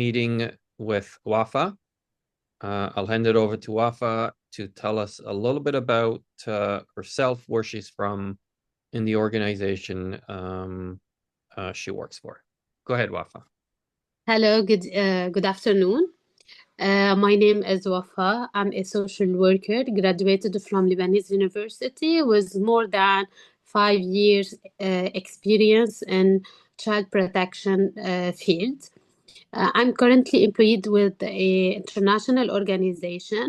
meeting with Wafaa. I'll hand it over to Wafaa to tell us a little bit about herself, where she's from in the organization she works for. Go ahead, Wafaa. Hello, good afternoon. My name is Wafaa. I'm a social worker, graduated from Lebanese University with more than 5 years experience in child protection field. I'm currently employed with a international organization,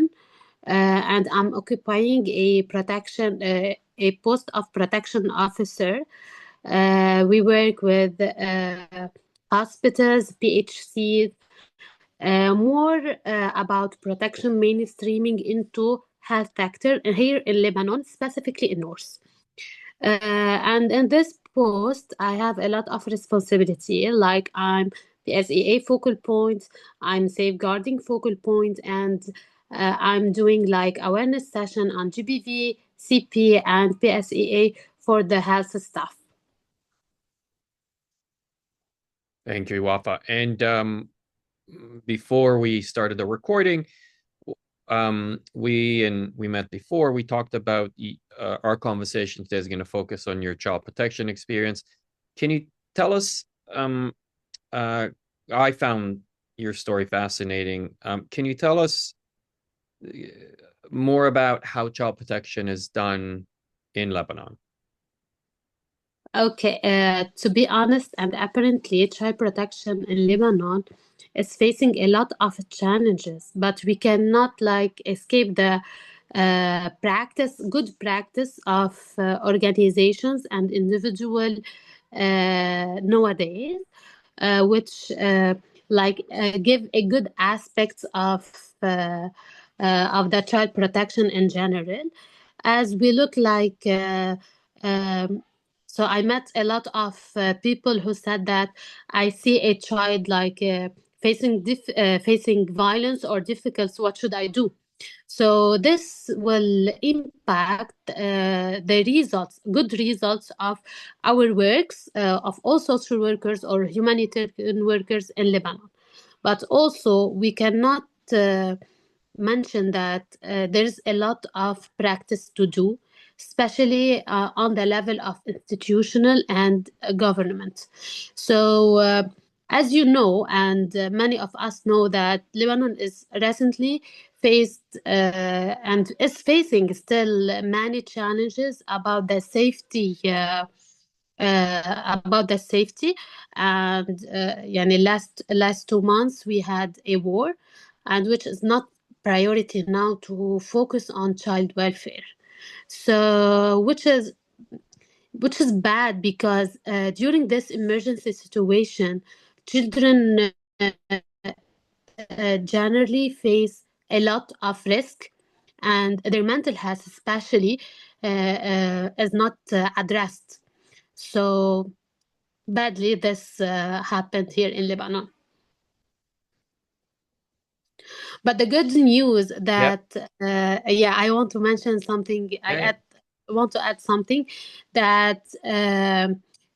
and I'm occupying a post of protection officer. We work with hospitals, PHCs, more about protection mainstreaming into health sector here in Lebanon, specifically in North. And in this post, I have a lot of responsibility, like I'm the SEA focal point, I'm safeguarding focal point, and I'm doing like awareness session on GBV, CP, and PSEA for the health staff. Thank you, Wafaa. And before we started the recording, we met before. We talked about our conversation today is going to focus on your child protection experience. Can you tell us? I found your story fascinating. Can you tell us more about how child protection is done in Lebanon? Okay, to be honest, and apparently, child protection in Lebanon is facing a lot of challenges, but we cannot like escape the good practice of organizations and individual nowadays, which give a good aspect of the child protection in general. As we look like. So I met a lot of people who said that I see a child facing violence or difficulties. What should I do? So this will impact the results, good results of our works of all social workers or humanitarian workers in Lebanon. But also we cannot mention that there's a lot of practice to do, especially on the level of institutional and government. So, as you know, and many of us know that Lebanon is recently faced and is facing still many challenges about the safety. And last 2 months we had a war, and which is not priority now to focus on child welfare. So which is bad because during this emergency situation, children generally face a lot of risk, and their mental health especially is not addressed. So badly this happened here in Lebanon. But the good news that I want to mention something. Want to add something that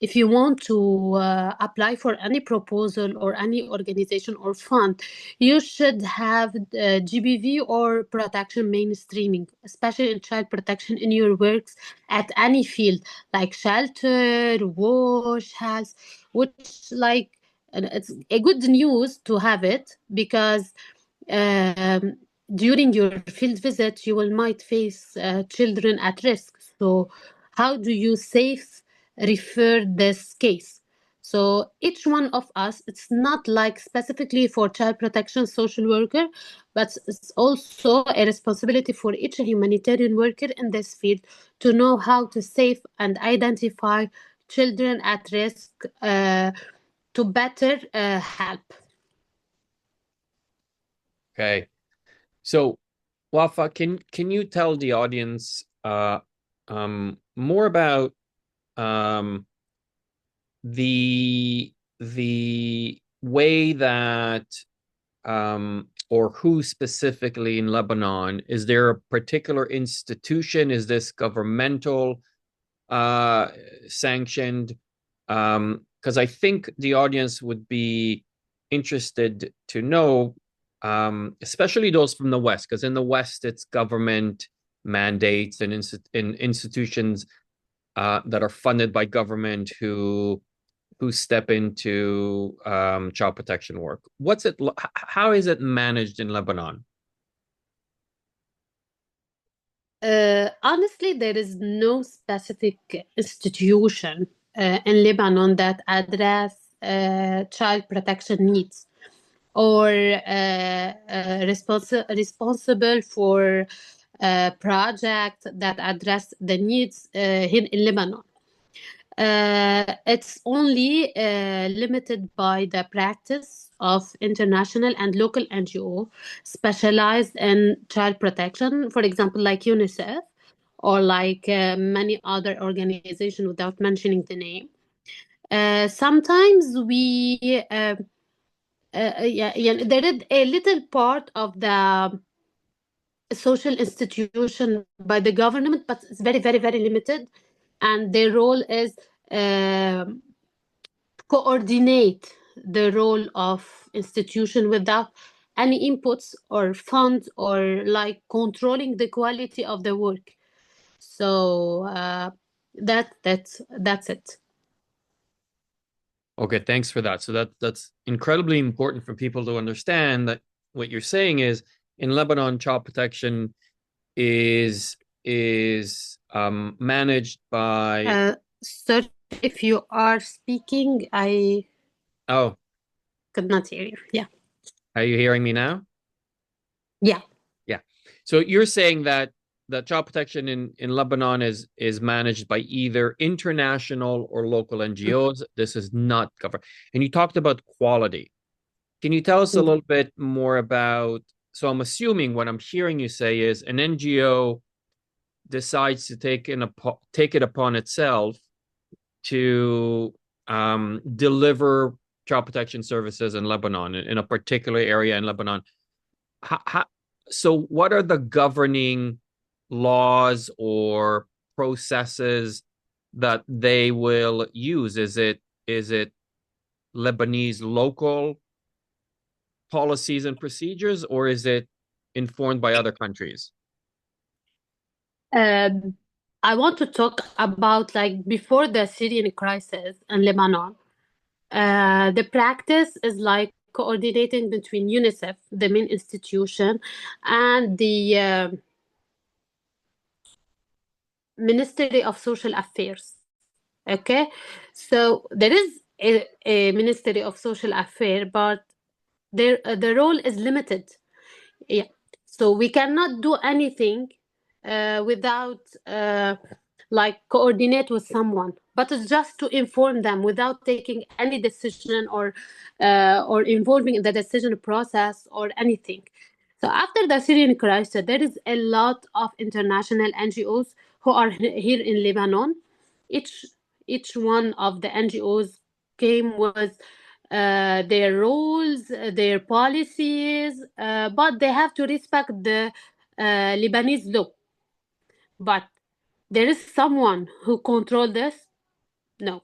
if you want to apply for any proposal or any organization or fund, you should have GBV or protection mainstreaming, especially in child protection in your works at any field like shelter, wash, health, which it's a good news to have it because during your field visit, you will might face children at risk. So how do you safe refer this case? So each one of us, it's not like specifically for child protection social worker, but it's also a responsibility for each humanitarian worker in this field to know how to save and identify children at risk to better help. Okay. So, Wafaa, can you tell the audience more about the way that or who specifically in Lebanon? Is there a particular institution? Is this governmental sanctioned? Because I think the audience would be interested to know, especially those from the West, because in the West it's government mandates and institutions that are funded by government who step into child protection work. How is it managed in Lebanon? Honestly, there is no specific institution in Lebanon that address child protection needs or responsible for projects that address the needs here in Lebanon. It's only limited by the practice of international and local NGO specialized in child protection, for example, like UNICEF or like many other organizations without mentioning the name. Sometimes there is a little part of the social institution by the government, but it's very, very, very limited. And their role is um coordinate the role of institution without any inputs or funds or like controlling the quality of the work. So that's it. Okay, thanks for that. So that's incredibly important for people to understand that what you're saying is in Lebanon, child protection is managed by Sir, if you are speaking, I oh, could not hear you. Yeah. are you hearing me now? Yeah. Yeah. So you're saying that child protection in Lebanon is managed by either international or local NGOs. This is not covered. And you talked about quality. Can you tell us a little bit more about, so I'm assuming what I'm hearing you say is an NGO decides to take it upon itself to deliver child protection services in Lebanon, in a particular area in Lebanon. How, so what are the governing laws or processes that they will use? Is it Lebanese local policies and procedures, or is it informed by other countries? Um, I want to talk about like before the Syrian crisis in Lebanon. The practice is like coordinating between UNICEF, the main institution, and the Ministry of Social Affairs. Okay, so there is a Ministry of Social Affairs, but the role is limited. Yeah, so we cannot do anything without like coordinate with someone, but it's just to inform them without taking any decision or involving in the decision process or anything. So after the Syrian crisis, there is a lot of international NGOs who are here in Lebanon. Each each one of the NGOs came with their rules, their policies, but they have to respect the Lebanese law. But there is someone who control this? No.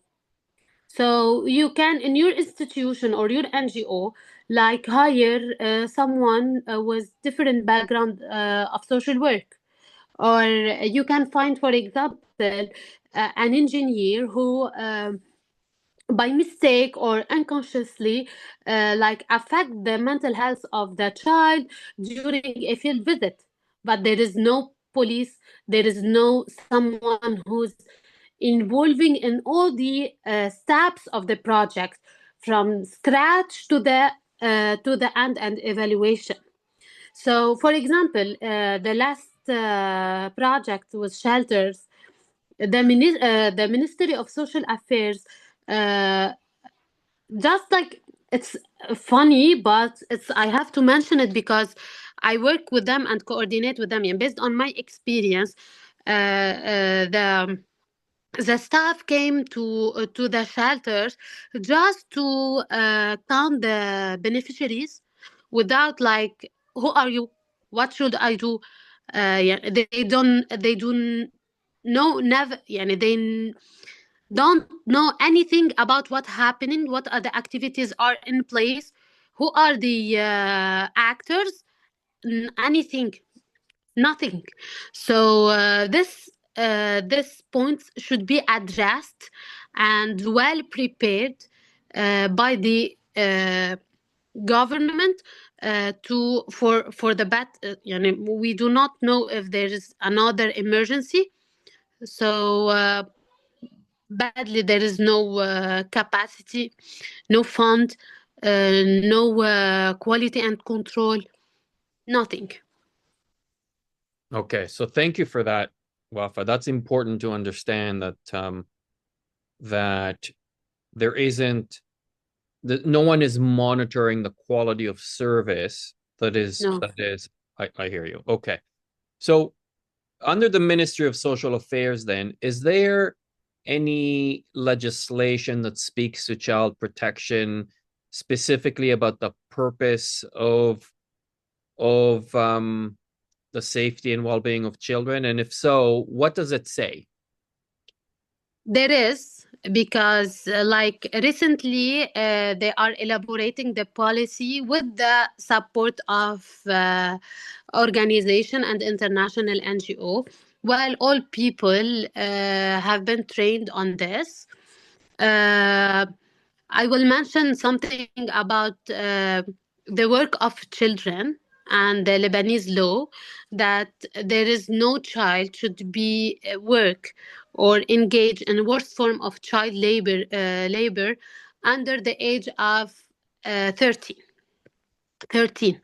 So you can, in your institution or your NGO, like hire someone with different background of social work, or you can find, for example, an engineer who by mistake or unconsciously like affect the mental health of the child during a field visit, but there is no police, there is no someone who's involving in all the steps of the project from scratch to the end and evaluation. So for example, the last project was shelters. The Ministry of Social Affairs uh, just like it's funny, but it's I have to mention it because I work with them and coordinate with them, and based on my experience, the staff came to the shelters just to count the beneficiaries without like, who are you, what should I do, yeah, they don't know, never, يعني they don't know anything about what's happening, what are the activities are in place. Who are the actors? Anything, nothing. So this points should be addressed and well prepared by the government for the bad. We do not know if there is another emergency. So badly there is no capacity, no fund, no quality and control, nothing. Okay, so thank you for that, Wafa. That's important to understand that that there isn't that no one is monitoring the quality of service that is No. I hear you. Okay. So under the Ministry of Social Affairs, then, is there any legislation that speaks to child protection specifically about the purpose of the safety and well-being of children? And if so, what does it say? There is, because like recently they are elaborating the policy with the support of organization and international NGO, while all people have been trained on this. uh, I will mention something about the work of children and the Lebanese law, that there is no child should be work or engage in worst form of child labor under the age of 13. 13.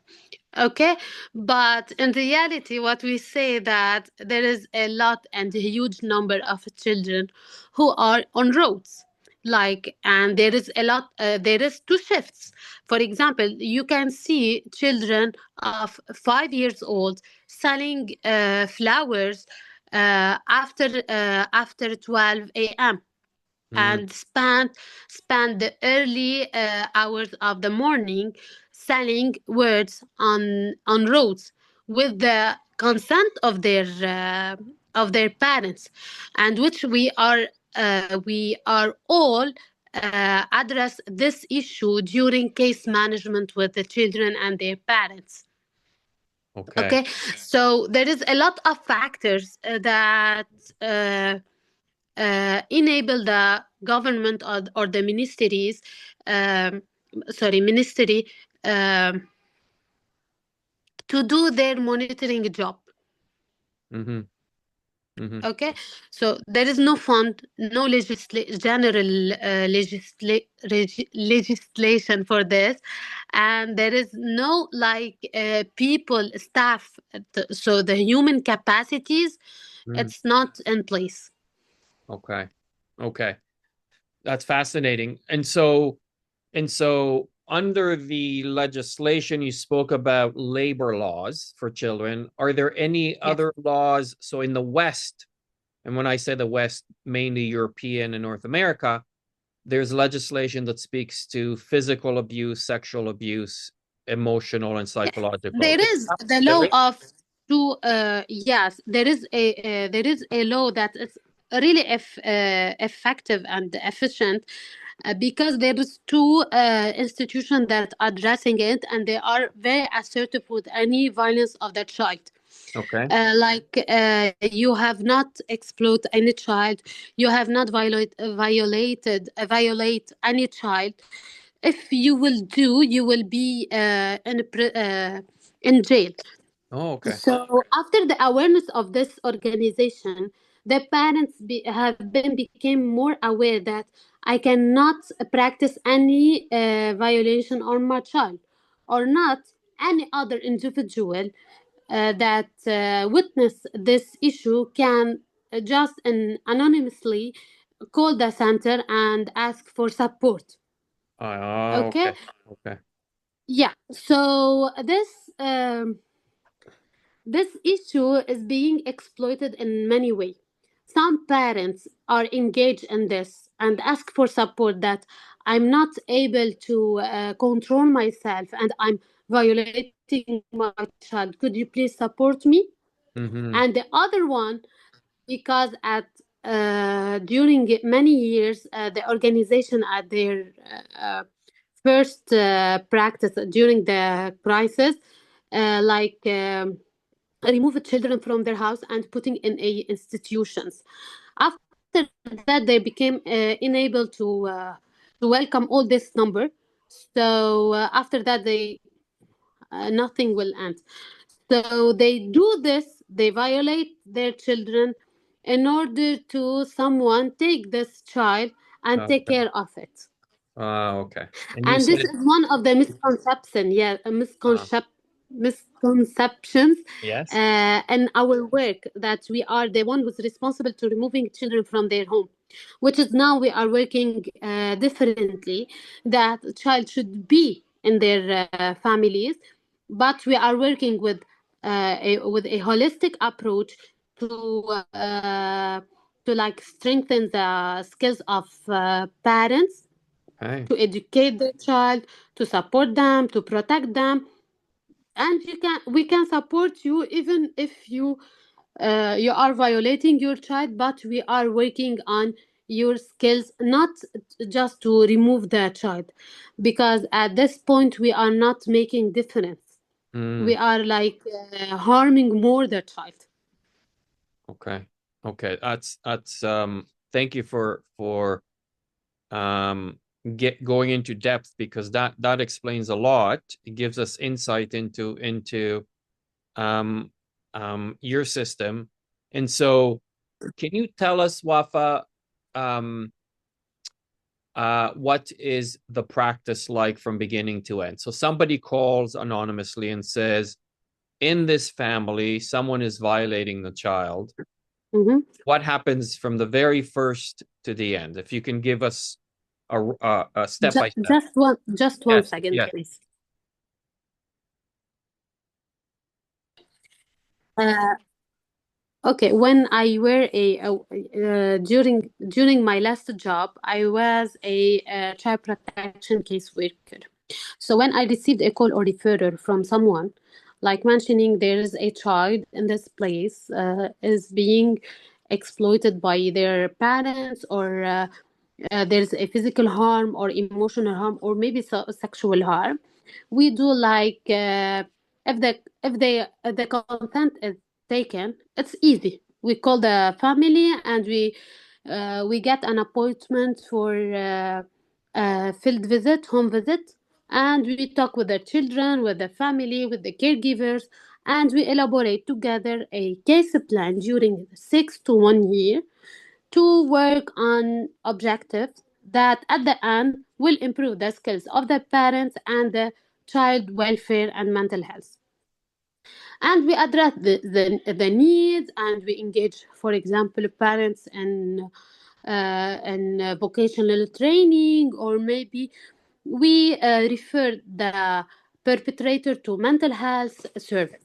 Okay, but in reality what we say that there is a lot and a huge number of children who are on roads, like, and there is a lot, there is two shifts. For example, you can see children of 5 years old selling flowers after 12 a.m. Mm, and spend the early hours of the morning selling words on roads with the consent of their parents, and which we are all address this issue during case management with the children and their parents. okay. Okay, so there is a lot of factors that uh, enable the government or the ministries, um, ministry, um, to do their monitoring job. Mm-hmm. Mm-hmm. Okay, so there is no fund, no general legislation for this, and there is no like people staff, so the human capacities, Mm, it's not in place. okay. Okay. That's fascinating. And so under the legislation, you spoke about labor laws for children. Are there any Yes. other laws? So in the West, and when I say the West, mainly European and North America, there's legislation that speaks to physical abuse, sexual abuse, emotional and Yes, psychological. there is the There law is? of two. Yes, there is a law that is really effective and efficient, because there is two institutions that are addressing it, and they are very assertive with any violence of the child. Okay. You have not exploited any child, you have not violate any child. If you will do, you will be in jail. Oh, okay. So after the awareness of this organization, the parents have been became more aware that I cannot practice any violation on my child, or not any other individual that witness this issue can just anonymously call the center and ask for support. Okay. Okay. Okay. Yeah, so this issue is being exploited in many ways. Some parents are engaged in this and ask for support, that I'm not able to control myself and I'm violating my child. Could you please support me? Mm-hmm. And the other one, because at during many years the organization at their first practice during the crisis, like remove children from their house and putting in a institutions. After that, they became unable to welcome all this number. So after that, they nothing will end. So they do this. They violate their children in order to someone take this child and take Okay. care of it. Okay. And you And this said, is one of the misconception, yeah, misconceptions yes. in our work, that we are the one who's responsible to removing children from their home, which is now we are working differently. That child should be in their families, but we are working with a holistic approach to uh, to like strengthen the skills of parents, Okay. to educate the child, to support them, to protect them. And we can support you even if you are violating your child, but we are working on your skills, not just to remove the child, because at this point we are not making difference. Mm, We are like harming more the child. okay. Okay. That's thank you for um get going into depth, because that explains a lot. It gives us insight into um your system. And so can you tell us, Wafa, um what is the practice like from beginning to end? So somebody calls anonymously and says, in this family, someone is violating the child. Mhm. What happens from the very first to the end? If you can give us a step by step. Just one Yes, second, yes. please. Uh, Okay, when I were during my last job, I was a child protection caseworker. So when I received a call or referral from someone, like mentioning there is a child in this place is being exploited by their parents, or there's a physical harm or emotional harm, or maybe sexual harm, we do like if the consent is taken, it's easy. We call the family and we get an appointment for field visit, home visit, and we talk with the children, with the family, with the caregivers, and we elaborate together a case plan during 6 to 1 year to work on objectives that at the end will improve the skills of the parents and the child welfare and mental health. And we address the needs, and we engage, for example, parents in vocational training, or maybe we refer the perpetrator to mental health service.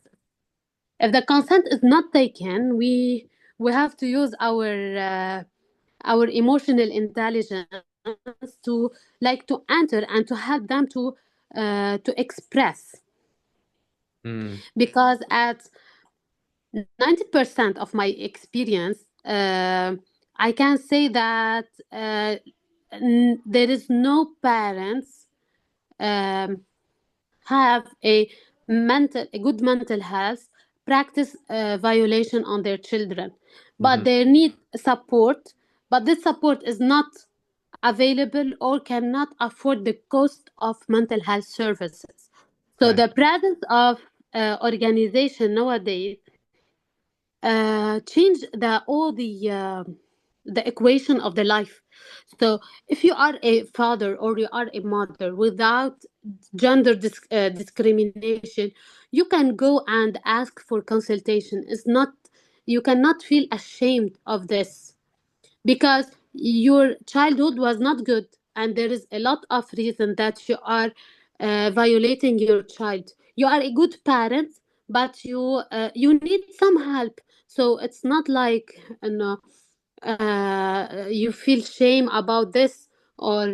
If the consent is not taken, we have to use our emotional intelligence to like to enter and to help them to express, Mm, because at 90% of my experience, I can say that there is no parents um, have a good mental health practice violation on their children, but mhm. they need support, but this support is not available or cannot afford the cost of mental health services. So Okay. the presence of organization nowadays change the equation of the life. So if you are a father or you are a mother without discrimination, you can go and ask for consultation. It's not, you cannot feel ashamed of this, because your childhood was not good, and there is a lot of reason that you are violating your child. You are a good parent, but you need some help. So it's not like you feel shame about this, or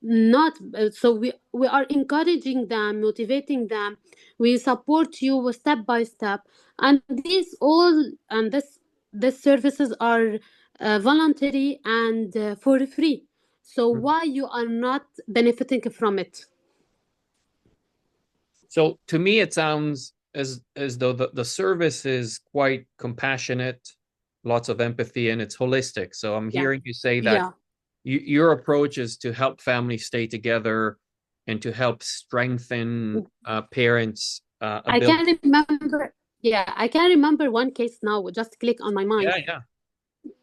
not. So we are encouraging them, motivating them. We support you step by step, and these all and this services are voluntary and for free. So why you are not benefiting from it? So to me, it sounds as though the service is quite compassionate, lots of empathy, and it's holistic. So I'm Yeah. hearing you say that Yeah. your approach is to help families stay together and to help strengthen parents' I ability. can remember. Yeah, I can remember one case now. Just click on my mind. Yeah, yeah.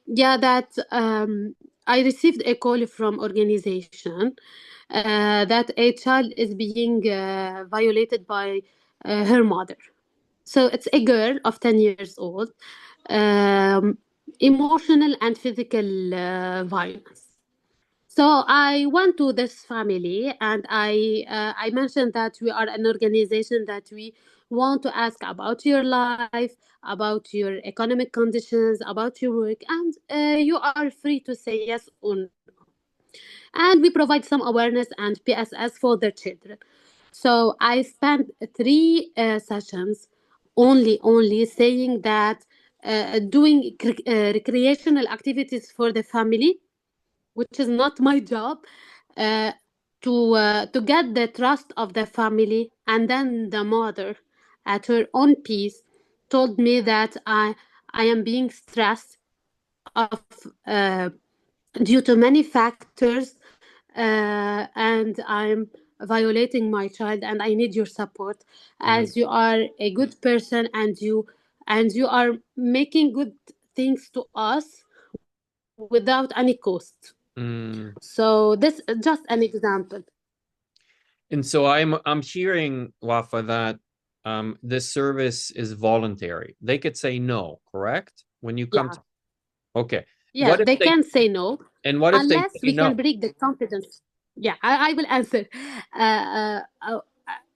Yeah, that I received a call from organization that a child is being violated by her mother. So it's a girl of 10 years old, um, emotional and physical violence. So I went to this family and I mentioned that we are an organization that we want to ask about your life, about your economic conditions, about your work, and you are free to say yes or no. And we provide some awareness and PSS for their children. So I spent three sessions only saying that doing recreational activities for the family, which is not my job, uh, to get the trust of the family. And then the mother, at her own pace, told me that I am being stressed of due to many factors, and I'm violating my child, and I need your support Mm, as you are a good person, and you are making good things to us without any cost. mm. So this is just an example. And so I'm hearing, Wafa, that this service is voluntary. They could say no, correct? When you come Yeah, to, okay. yeah, What if they they can say no and what if they unless say we can no? break the confidence. Yeah, I will answer.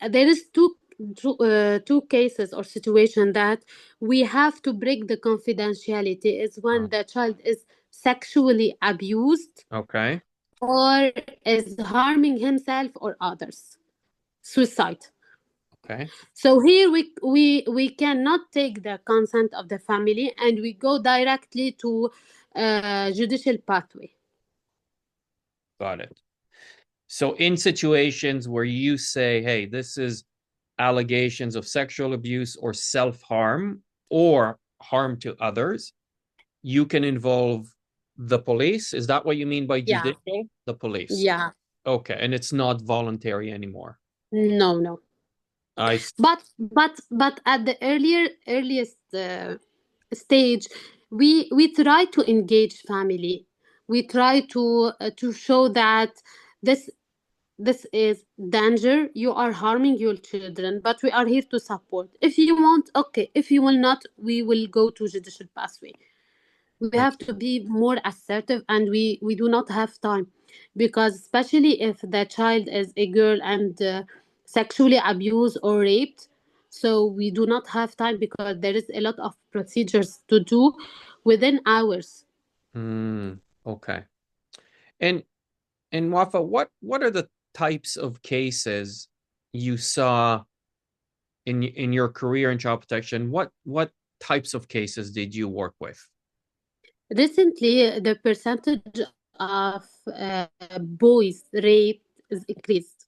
There is two cases or situation that we have to break the confidentiality is when the child is sexually abused Okay. or is harming himself or others, suicide. Okay. So here we cannot take the consent of the family and we go directly to judicial pathway. Got it. So in situations where you say, hey, this is allegations of sexual abuse or self-harm or harm to others, you can involve the police. Is that what you mean by Yeah, judicial? The police. yeah, Okay. And it's not voluntary anymore. no, no. I But at the earliest stage, we try to engage family. We try to show that this this is danger. You are harming your children, but we are here to support. If you want, okay. If you will not, we will go to judicial pathway. We have to be more assertive, and we do not have time, because especially if the child is a girl and sexually abused or raped, so we do not have time because there is a lot of procedures to do within hours. okay. And Wafa, what are the types of cases you saw in your career in child protection? What types of cases did you work with? Recently, the percentage of boys raped is increased.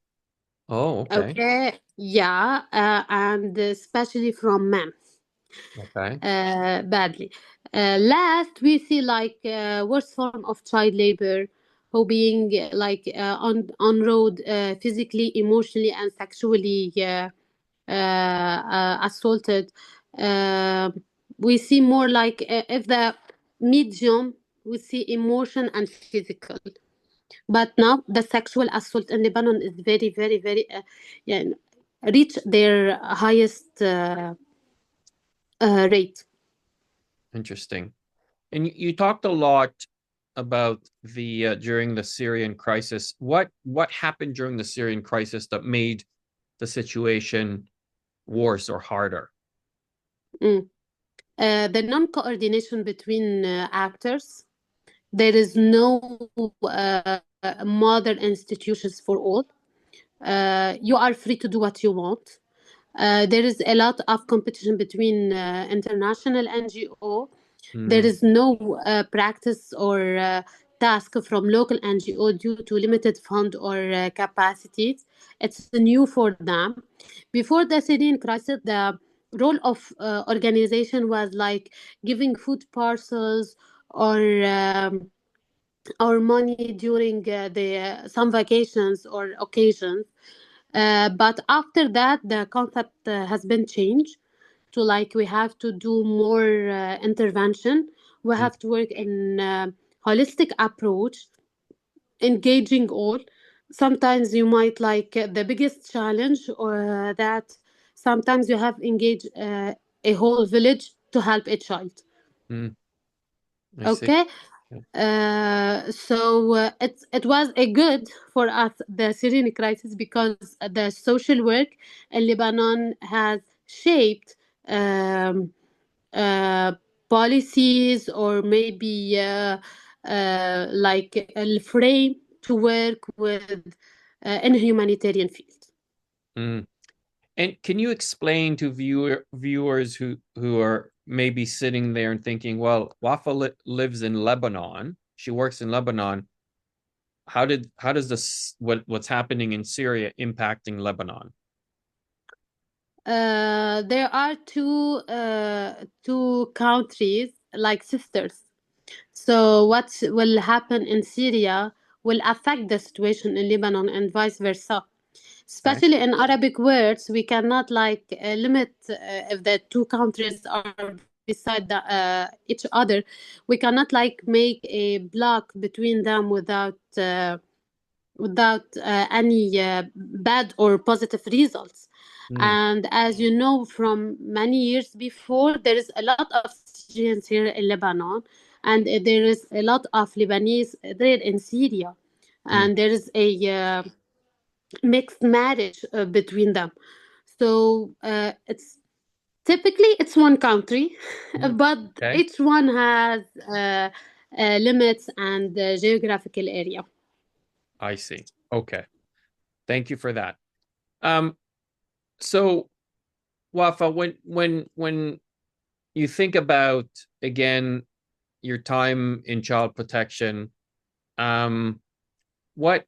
Oh, okay. Okay, yeah, and especially from men, Okay. badly. Last, we see like worst form of child labor, who being like on road, physically, emotionally, and sexually assaulted. Uh, we see more like if the medium, we see emotion and physical. But now the sexual assault in Lebanon is very, very, very, yeah, reach their highest rate. Interesting. And you talked a lot about the during the Syrian crisis. What happened during the Syrian crisis that made the situation worse or harder? Mm. The non-coordination between actors. There is no modern institutions for all. You are free to do what you want. There is a lot of competition between international NGO. There Mm, is no practice or task from local NGO due to limited fund or capacities. It's new for them. Before the Syrian crisis, the role of organization was like giving food parcels or or money during the some vacations or occasions. But after that, the concept has been changed to like we have to do more intervention. We Mm, have to work in holistic approach, engaging all. Sometimes you might like the biggest challenge or that sometimes you have engaged a whole village to help a child. mm, I see. Okay, Yeah. it was a good for us the Syrian crisis because the social work in Lebanon has shaped um, uh, policies or maybe like a frame to work with in a humanitarian field. Mm. And can you explain to viewers who are maybe sitting there and thinking, well, Wafaa lives in Lebanon. She works in Lebanon. How does this what's happening in Syria impacting Lebanon? There are two countries like sisters. So what will happen in Syria will affect the situation in Lebanon and vice versa. Okay. Especially in Arabic words, we cannot like limit if the two countries are beside each other. We cannot like make a block between them without any bad or positive results. Mm, And as you know, from many years before, there is a lot of Syrians here in Lebanon, and there is a lot of Lebanese there in Syria, mm, and there is a mixed marriage between them. So it's typically it's one country, mm. but Okay. each one has limits and geographical area. I see. Okay. Thank you for that. Um, so Wafa, when you think about again your time in child protection, um, what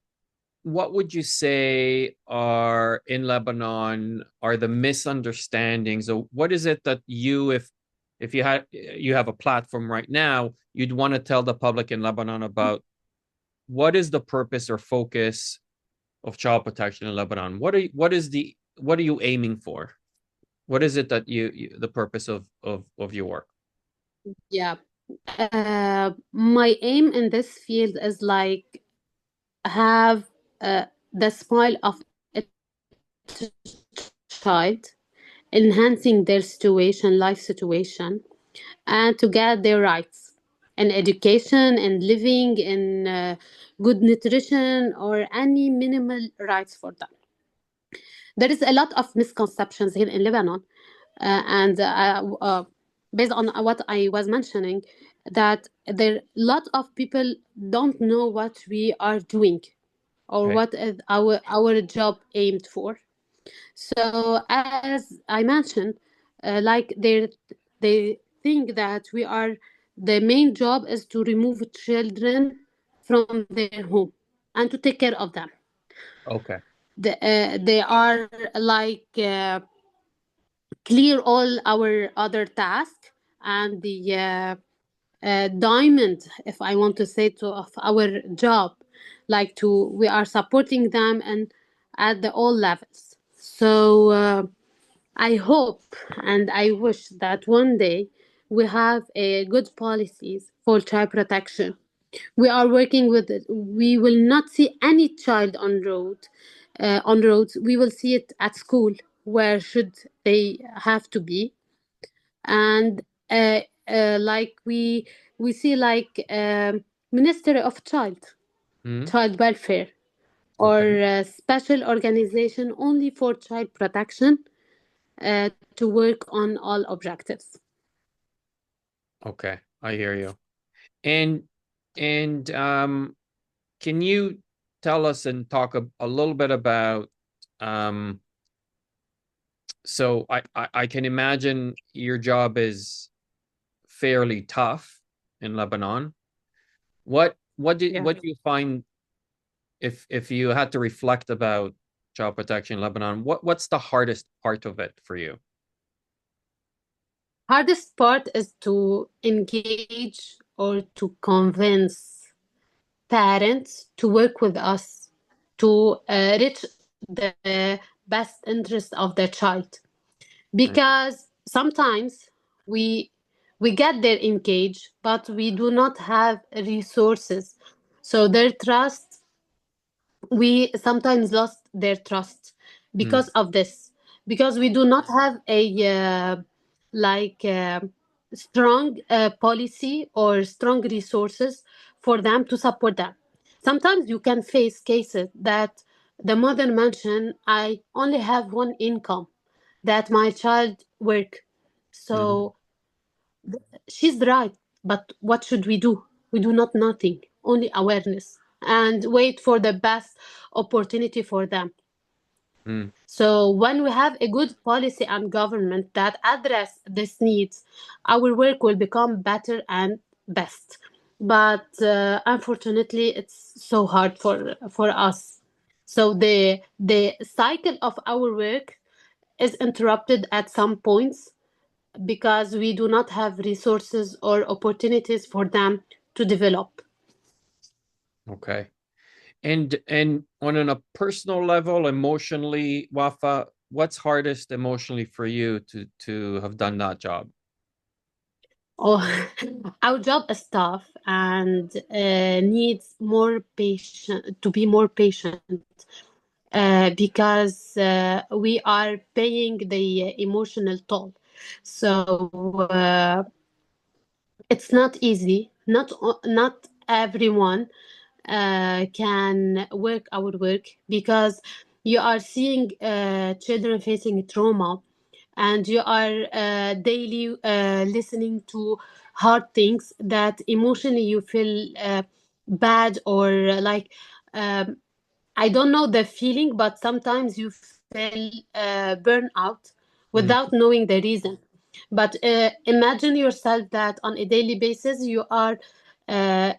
what would you say are in Lebanon are the misunderstandings, or what is it that if you have a platform right now, you'd want to tell the public in Lebanon about what is the purpose or focus of child protection in Lebanon? What are you aiming for? What is it that the purpose of your work? Yeah. My aim in this field is like have the smile of a child, enhancing their situation, life situation, and to get their rights in education and living in good nutrition or any minimal rights for them. There is a lot of misconceptions here in Lebanon, and based on what I was mentioning, that there lot of people don't know what we are doing or Okay. what is our job aimed for. So as I mentioned, like they think that we are the main job is to remove children from their home and to take care of them. Okay. They are like clear all our other tasks and the diamond, if I want to say, to of our job, like to we are supporting them and at the all levels. So I hope and I wish that one day we have a good policies for child protection. We are working with it. We will not see any child on roads. We will see it at school where should they have to be, and like we see like Ministry of Hmm. Child Welfare or Okay. special organization only for child protection to work on all objectives. Okay. I hear you. And and can you tell us and talk a little bit about um so I can imagine your job is fairly tough in Lebanon. What Yeah. what do you find if you had to reflect about child protection in Lebanon, what's the hardest part of it for you? Hardest part is to engage or to convince parents to work with us to reach the best interest of their child, Right. because sometimes we we get their engaged but we do not have resources, so their trust, we sometimes lost their trust Mm, because of this, because we do not have a like strong policy or strong resources for them to support them. Sometimes you can face cases that the mother mentioned, I only have one income, that my child work. mhm, So she's right, but what should we do? We do not nothing, only awareness and wait for the best opportunity for them. mm. So when we have a good policy and government that address these needs, our work will become better and best. But unfortunately, it's so hard for us. So the cycle of our work is interrupted at some points because we do not have resources or opportunities for them to develop. Okay. And on a personal level, emotionally, Wafa, what's hardest emotionally for you to have done that job? Oh, our job is tough and needs more patient to be more patient because we are paying the emotional toll. So it's not easy. Not everyone can work our work because you are seeing children facing trauma, and you are daily listening to hard things that emotionally you feel bad, or like um, I don't know the feeling, but sometimes you feel burnout Mm, without knowing the reason. But imagine yourself that on a daily basis you are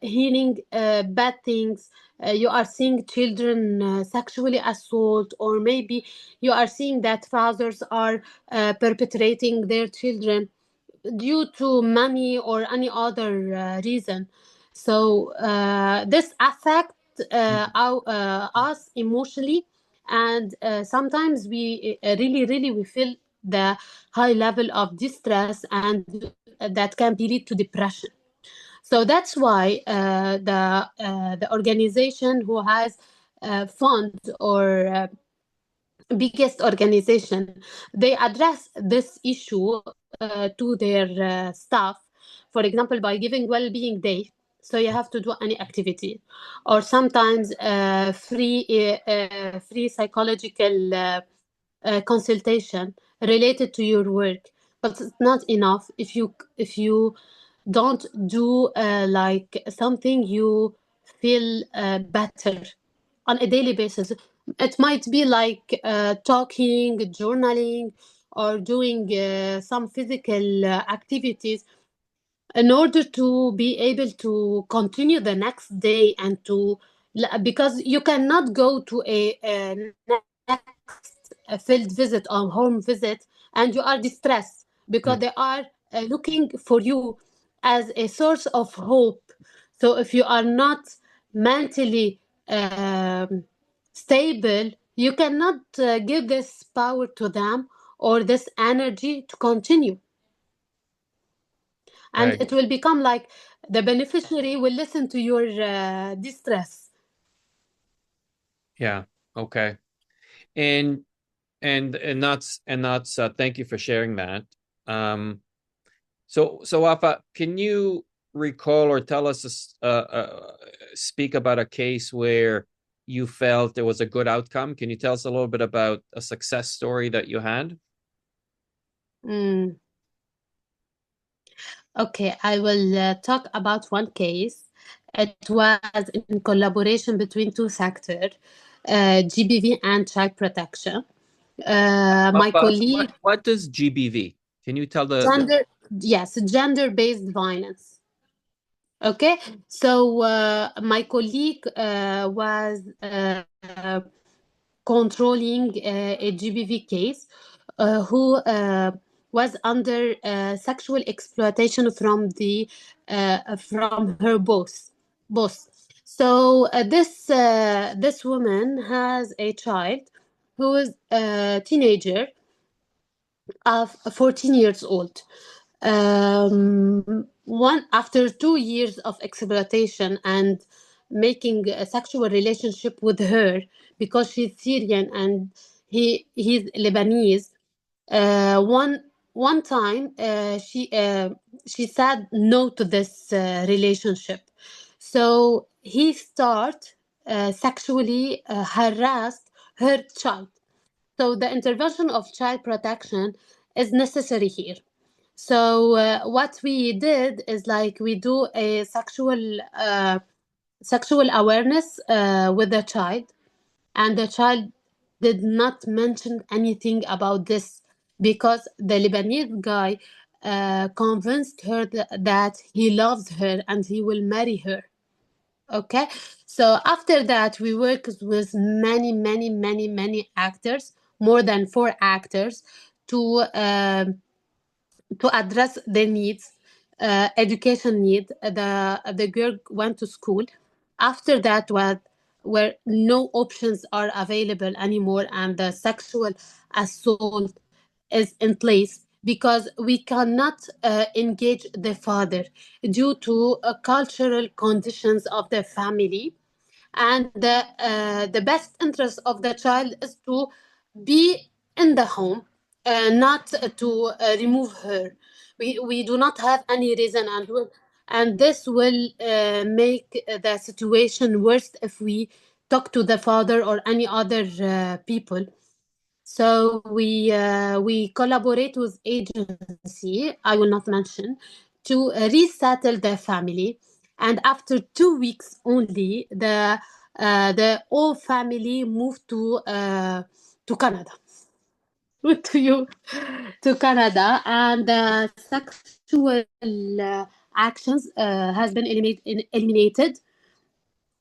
hearing bad things. You are seeing children sexually assault, or maybe you are seeing that fathers are perpetrating their children due to money or any other reason. So this affect mm. us emotionally, and sometimes we really we feel the high level of distress, and that can be lead to depression. So that's why the organization who has funds or biggest organization, they address this issue to their staff, for example by giving well-being day, so you have to do any activity, or sometimes free psychological consultation related to your work. But it's not enough if you don't do like something you feel better on a daily basis. It might be like talking, journaling, or doing some physical activities in order to be able to continue the next day, and to, because you cannot go to a next field visit or home visit and you are distressed, because Mm. they are looking for you as a source of hope. So if you are not mentally stable, you cannot give this power to them or this energy to continue, and Right. it will become like the beneficiary will listen to your distress. Yeah. Okay. And and that's thank you for sharing that. Um, so Wafa, can you recall or tell us speak about a case where you felt there was a good outcome? Can you tell us a little bit about a success story that you had? Mm. Okay, I will talk about one case. It was in collaboration between two sectors, GBV and child protection. My Wafa, colleague, what does GBV? Can you tell the gender, yes, gender-based violence. Okay, so my colleague was controlling a GBV case who was under sexual exploitation from her boss. So this woman has a child who is a teenager of 14 years old. One After 2 years of exploitation and making a sexual relationship with her because she's Syrian and he's Lebanese. One time she said no to this relationship, so he start sexually harassed her child. So the intervention of child protection is necessary here. So what we did is like we do a sexual awareness with the child, and the child did not mention anything about this because the Lebanese guy convinced her that he loves her and he will marry her. Okay, so after that we worked with many actors, more than four actors, to address their needs, education need. The girl went to school. After that, where no options are available anymore, and the sexual assault is in place because we cannot engage the father due to cultural conditions of the family, and the best interest of the child is to be in the home, not to remove her. We do not have any reason, and this will make the situation worse if we talk to the father or any other people. So we collaborate with agency I will not mention to resettle the family, and after 2 weeks only, the whole family moved to Canada, to you to Canada, and the sexual actions has been eliminated,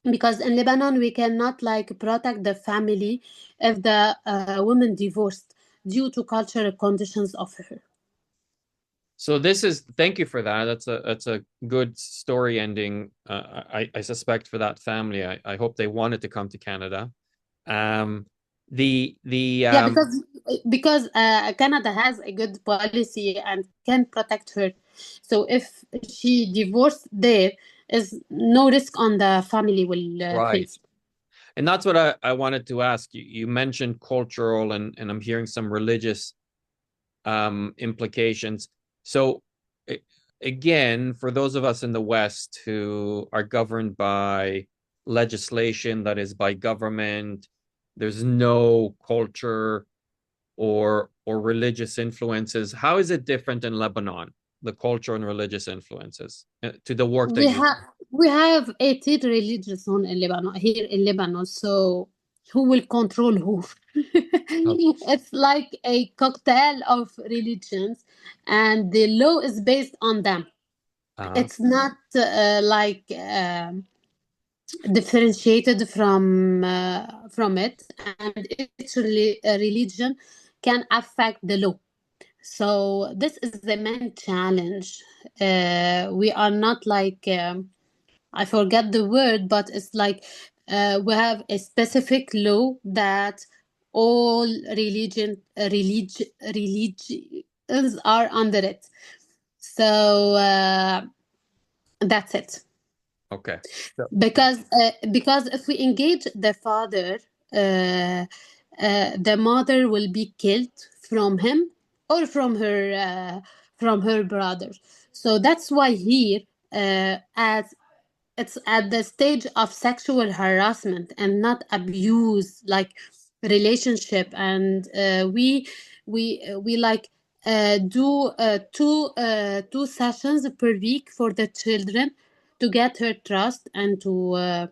because in Lebanon we cannot like protect the family if the woman divorced due to cultural conditions of her. So thank you for that. That's a good story ending. I suspect for that family. I hope they wanted to come to Canada. The Yeah, because Canada has a good policy and can protect her. So if she divorced there, is no risk on the family will Right. face. And that's what I wanted to ask you. You mentioned cultural and I'm hearing some religious implications. So again, for those of us in the West who are governed by legislation that is by government, there's no culture or religious influences. How is it different in Lebanon, the culture and religious influences to the work that We you have we have 18 religions in Lebanon, here in Lebanon. So who will control who? do? It's like a cocktail of religions, and the law is based on them. Uh, It's not differentiated from it, and each religion can affect the law. So this is the main challenge. We are not like I forget the word, but it's like we have a specific law that all religions are under it. So that's it. okay. So, Because if we engage the father, the mother will be killed from him or from her brother. So that's why here, as it's at the stage of sexual harassment and not abuse, like relationship, and we like do two sessions per week for the children to get her trust and to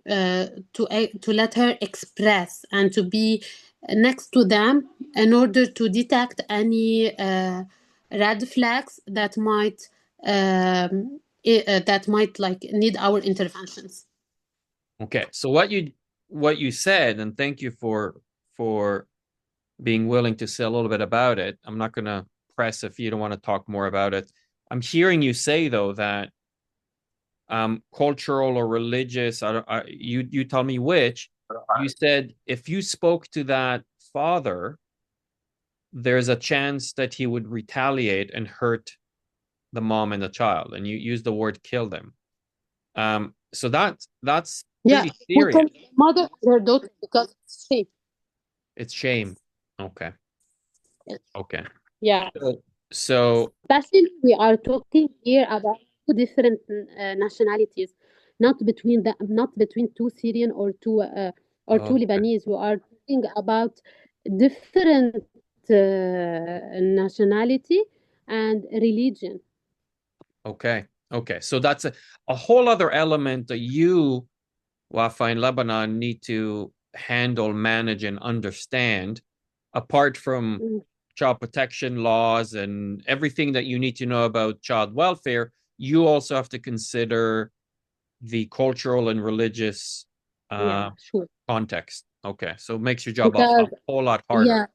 let her express and to be next to them in order to detect any red flags that might that might like need our interventions. Okay. So what you said, and thank you for being willing to say a little bit about it. I'm not going to press if you don't want to talk more about it. I'm hearing you say though that cultural or religious, you tell me which. You said if you spoke to that father, there's a chance that he would retaliate and hurt the mom and the child, and you use the word kill them. So that's Yeah, pretty we serious. call mother and her daughter because it's shame. It's shame. Okay. Yes. Okay. Yeah, So especially we are talking here about two different nationalities, not between two Syrian or two okay. Lebanese. We are talking about different nationality and religion. Okay. Okay. So that's a whole other element that you, Wafa, in Lebanon, need to handle, manage, and understand, apart from Mm, child protection laws and everything that you need to know about child welfare. You also have to consider the cultural and religious yeah, uh, sure. context. Okay. So it makes your job a Because whole lot harder. yeah,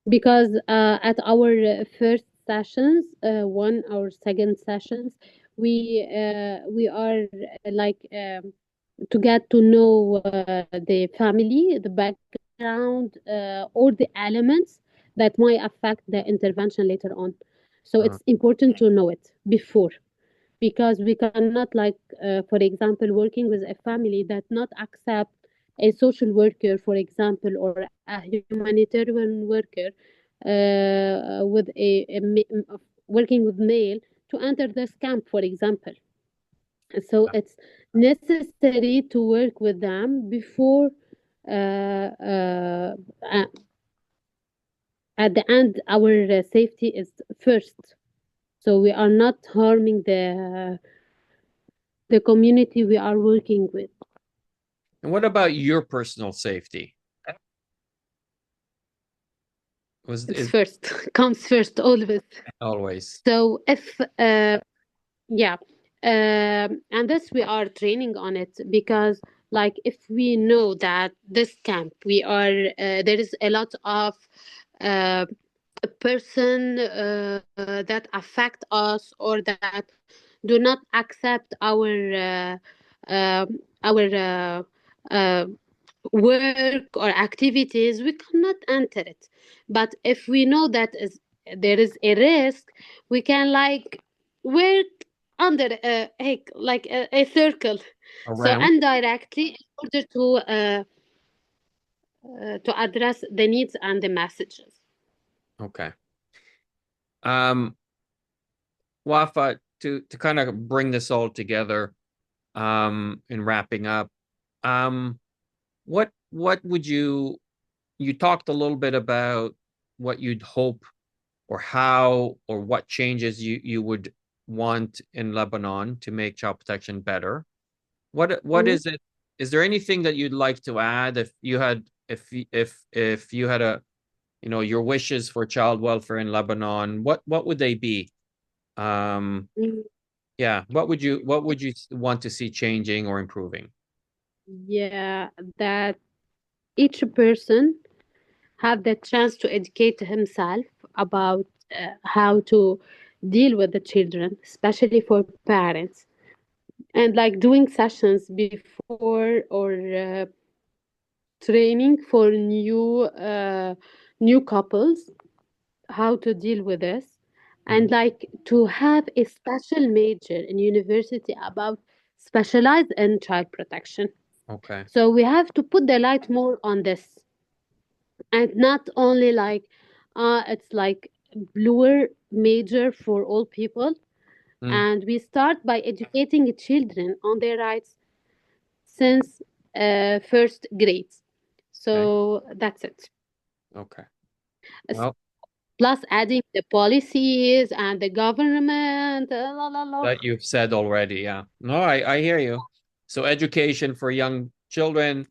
because at our first sessions, one or second sessions, we are like to get to know the family, the background, or the elements that might affect the intervention later on. So Uh, it's important to know it before, because we cannot like for example working with a family that not accept a social worker, for example, or a humanitarian worker with working with male to enter this camp, for example. So it's necessary to work with them before uh, uh, at the end our safety is first, so we are not harming the community we are working with. and what about your personal safety? Was It's is first, comes first, always. always So if yeah, and this we are training on it, because like if we know that this camp we are there is a lot of uh, person that affect us or that do not accept our uh, work or activities, we cannot enter it. But if we know that there is a risk, we can like work under like a circle, so around. indirectly, in order to address the needs and the messages. Okay. Um, Wafa, to kind of bring this all together, in wrapping up, um, what would you talked a little bit about what you'd hope or how or what changes you would want in Lebanon to make child protection better. What Mhm. is it? Is there anything that you'd like to add if you had if you had a your wishes for child welfare in Lebanon, what would they be? Um, Mm, yeah, what would you want to see changing or improving? yeah, that each person have the chance to educate himself about how to deal with the children, especially for parents, and like doing sessions before or training for new couples how to deal with this, Mhm. and like to have a special major in university about specialized in child protection. Okay. So we have to put the light more on this, and not only like it's like bluer major for all people, Mm, and we start by educating children on their rights since first grades. okay. So that's it. Okay. S- Well, Plus adding the policies and the government, la, la, la. that you've said already, yeah. No, I hear you. So education for young children,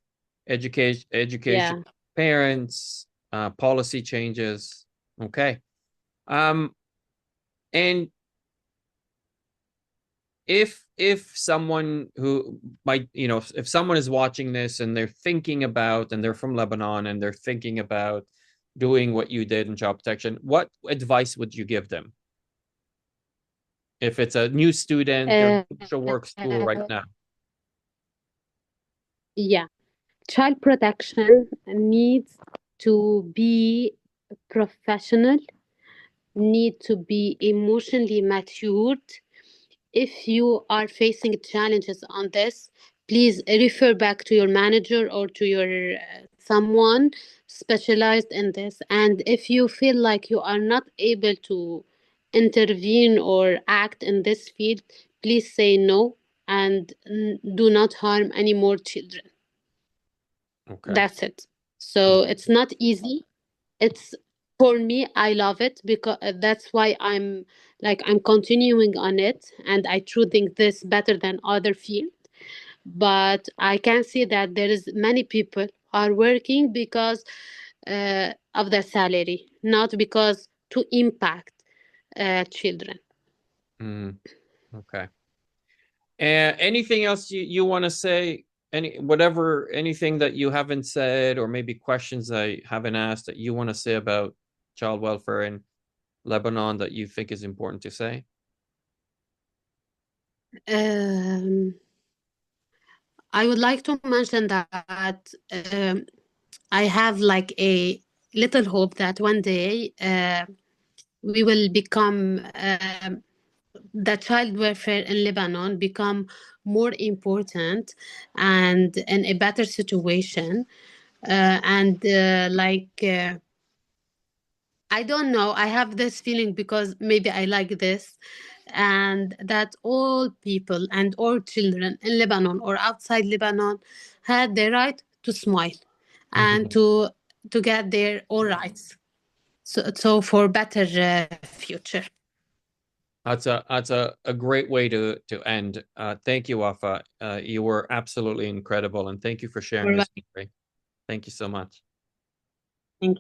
education Yeah. parents, policy changes. Okay. Um, and if someone who might, if someone is watching this and they're thinking about, and they're from Lebanon and they're thinking about doing what you did in child protection, what advice would you give them? If it's a new student, they're in Uh, social work school right now. yeah, child protection needs to be professional, need to be emotionally matured. If you are facing challenges on this, please refer back to your manager or to your someone specialized in this. And if you feel like you are not able to intervene or act in this field, please say no and do not harm any more children. Okay. That's it. So it's not easy. It's for me, I love it because that's why I'm continuing on it, and I truly think this better than other field. But I can see that there is many people are working because of their salary, not because to impact children. Mm, okay. And anything else you want to say? Anything that you haven't said, or maybe questions I haven't asked that you want to say about child welfare in Lebanon that you think is important to say? Um, I would like to mention that I have like a little hope that one day we will become the child welfare in Lebanon become more important and in a better situation. And I don't know, I have this feeling because maybe I like this, and that all people and all children in Lebanon or outside Lebanon had the right to smile and Mhm. to get their all rights. So for better future. That's a great way to end. Thank you, Wafa. You were absolutely incredible, and thank you for sharing All your right. story. Thank you so much. Thank you.